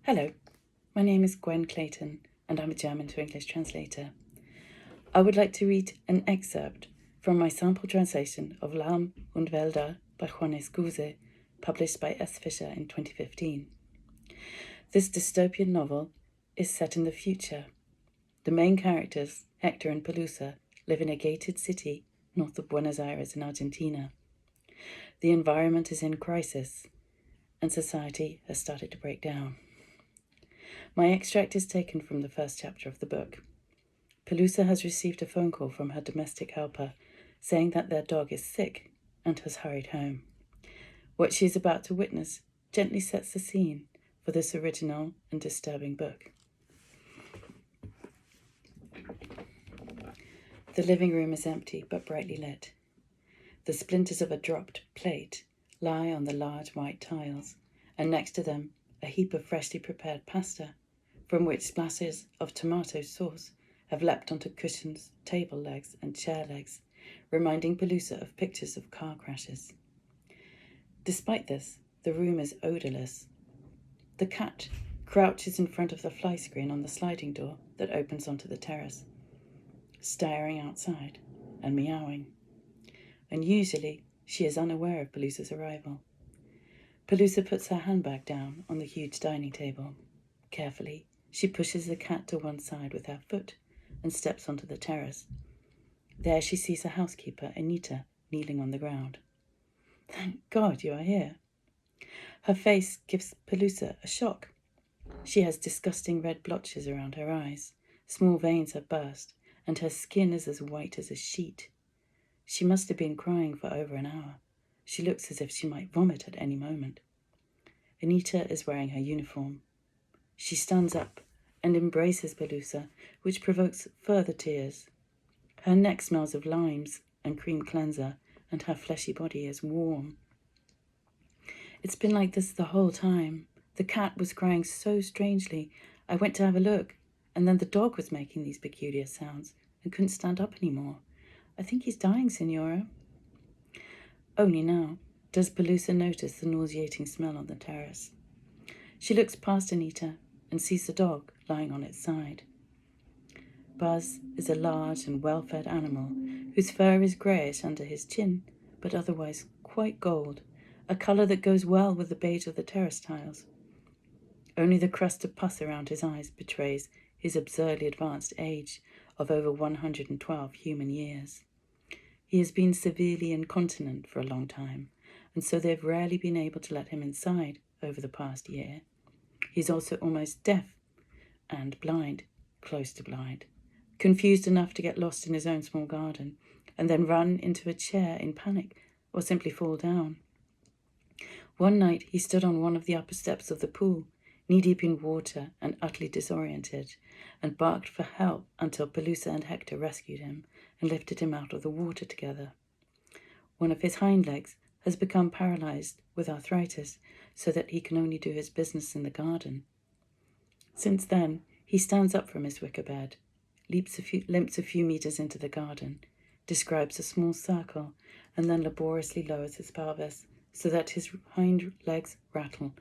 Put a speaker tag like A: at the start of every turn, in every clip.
A: Hello, my name is Gwen Clayton and I'm a German to English translator. I would like to read an excerpt from my sample translation of LÄRM und WÄLDER by Juan S, Guse, published by S. Fisher in 2015. This dystopian novel is set in the future. The main characters, Hector and Pelusa, live in a gated city north of Buenos Aires in Argentina. The environment is in crisis and society has started to break down. My extract is taken from the first chapter of the book. Pelusa has received a phone call from her domestic helper saying that their dog is sick and has hurried home. What she is about to witness gently sets the scene for this original and disturbing book. The living room is empty but brightly lit. The splinters of a dropped plate lie on the large white tiles, and next to them a heap of freshly prepared pasta, from which splashes of tomato sauce have leapt onto cushions, table legs and chair legs, reminding Pelusa of pictures of car crashes. Despite this, the room is odourless. The cat crouches in front of the fly screen on the sliding door that opens onto the terrace, staring outside and meowing. Unusually, she is unaware of Pelusa's arrival. Pelusa puts her handbag down on the huge dining table. Carefully, she pushes the cat to one side with her foot and steps onto the terrace. There she sees her housekeeper, Anita, kneeling on the ground. "Thank God you are here." Her face gives Pelusa a shock. She has disgusting red blotches around her eyes. Small veins have burst, and her skin is as white as a sheet. She must have been crying for over an hour. She looks as if she might vomit at any moment. Anita is wearing her uniform. She stands up and embraces Pelusa, which provokes further tears. Her neck smells of limes and cream cleanser, and her fleshy body is warm. "It's been like this the whole time. The cat was crying so strangely. I went to have a look, and then the dog was making these peculiar sounds and couldn't stand up anymore. I think he's dying, Signora." Only now does Pelusa notice the nauseating smell on the terrace. She looks past Anita and sees the dog lying on its side. Buzz is a large and well-fed animal whose fur is greyish under his chin, but otherwise quite gold, a colour that goes well with the beige of the terrace tiles. Only the crust of pus around his eyes betrays his absurdly advanced age of over 112 human years. He has been severely incontinent for a long time, and so they've rarely been able to let him inside over the past year. He's also almost deaf and blind, close to blind, confused enough to get lost in his own small garden and then run into a chair in panic or simply fall down. One night he stood on one of the upper steps of the pool, knee-deep in water and utterly disoriented, and barked for help until Pelusa and Hector rescued him and lifted him out of the water together. One of his hind legs has become paralysed with arthritis, so that he can only do his business in the garden. Since then, he stands up from his wicker bed, limps a few metres into the garden, describes a small circle, and then laboriously lowers his pelvis so that his hind legs rattle,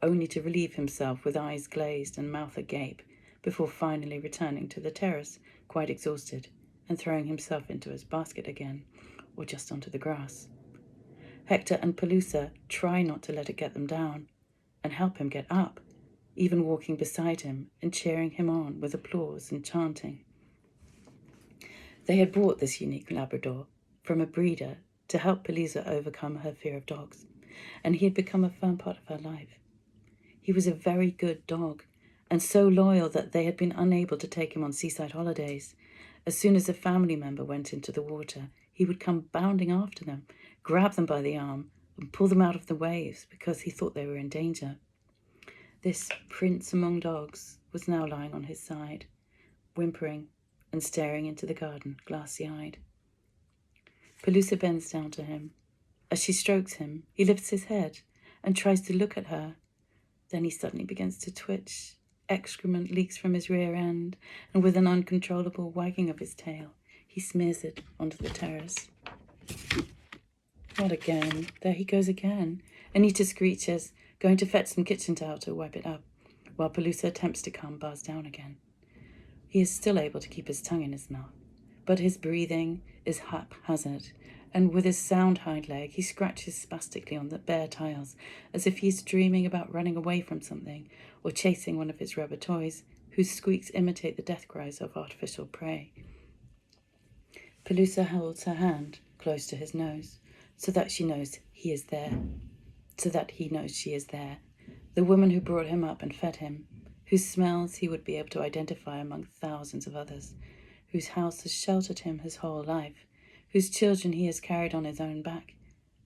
A: only to relieve himself with eyes glazed and mouth agape, before finally returning to the terrace, quite exhausted, and throwing himself into his basket again, or just onto the grass. Hector and Pelusa try not to let it get them down, and help him get up, even walking beside him and cheering him on with applause and chanting. They had bought this unique Labrador from a breeder to help Pelusa overcome her fear of dogs, and he had become a firm part of her life. He was a very good dog, and so loyal that they had been unable to take him on seaside holidays. As soon as a family member went into the water, he would come bounding after them, grab them by the arm, and pull them out of the waves because he thought they were in danger. This prince among dogs was now lying on his side, whimpering and staring into the garden, glassy-eyed. Pelusa bends down to him. As she strokes him, he lifts his head and tries to look at her. Then he suddenly begins to twitch. Excrement leaks from his rear end, and with an uncontrollable wagging of his tail, he smears it onto the terrace. Not again. There he goes again. Anita screeches, going to fetch some kitchen towel to wipe it up. while Pelusa attempts to calm Buzz down again. He is still able to keep his tongue in his mouth, but his breathing is haphazard, and with his sound hind leg he scratches spastically on the bare tiles, as if he is dreaming about running away from something or chasing one of his rubber toys, whose squeaks imitate the death cries of artificial prey. Pelusa holds her hand close to his nose, so that she knows he is there. So that he knows she is there, the woman who brought him up and fed him, whose smells he would be able to identify among thousands of others, whose house has sheltered him his whole life, whose children he has carried on his own back,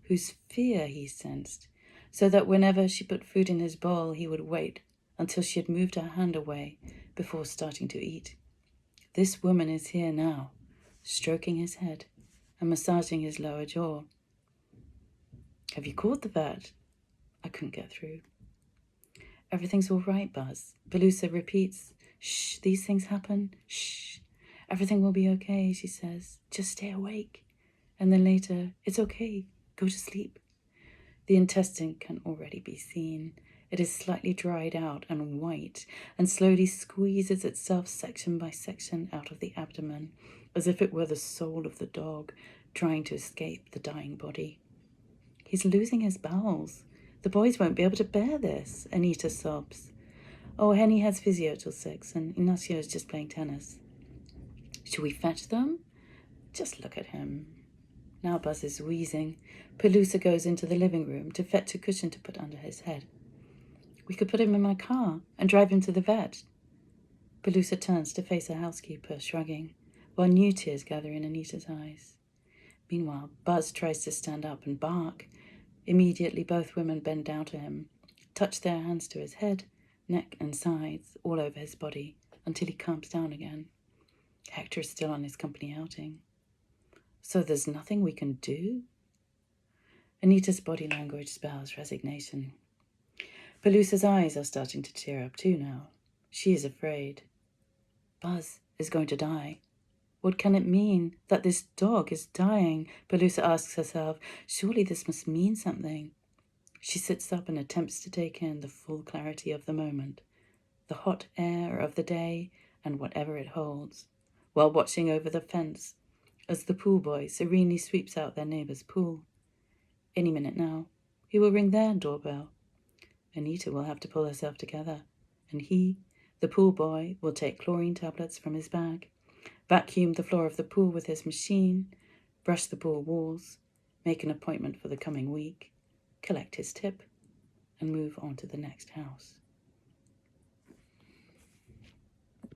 A: whose fear he sensed, so that whenever she put food in his bowl, he would wait until she had moved her hand away before starting to eat. This woman is here now, stroking his head and massaging his lower jaw. Have you called the vet? I couldn't get through. Everything's all right, Buzz. Pelusa repeats. Shh, these things happen. Shh. Everything will be okay, she says. Just stay awake. And then later, it's okay. Go to sleep. The intestine can already be seen. It is slightly dried out and white, and slowly squeezes itself section by section out of the abdomen, as if it were the soul of the dog trying to escape the dying body. He's losing his bowels. The boys won't be able to bear this, Anita sobs. Oh, Henny has physio till 6, and Ignacio is just playing tennis. Should we fetch them? Just look at him. Now Buzz is wheezing. Pelusa goes into the living room to fetch a cushion to put under his head. We could put him in my car and drive him to the vet. Pelusa turns to face her housekeeper, shrugging, while new tears gather in Anita's eyes. Meanwhile, Buzz tries to stand up and bark. Immediately, both women bend down to him, touch their hands to his head, neck and sides, all over his body, until he calms down again. Hector is still on his company outing. So there's nothing we can do? Anita's body language spells resignation. Pelusa's eyes are starting to tear up too now. She is afraid. Buzz is going to die. What can it mean that this dog is dying? Pelusa asks herself. Surely this must mean something. She sits up and attempts to take in the full clarity of the moment, the hot air of the day and whatever it holds, while watching over the fence as the pool boy serenely sweeps out their neighbour's pool. Any minute now, he will ring their doorbell. Anita will have to pull herself together, and he, the pool boy, will take chlorine tablets from his bag, vacuum the floor of the pool with his machine, brush the pool walls, make an appointment for the coming week, collect his tip, and move on to the next house.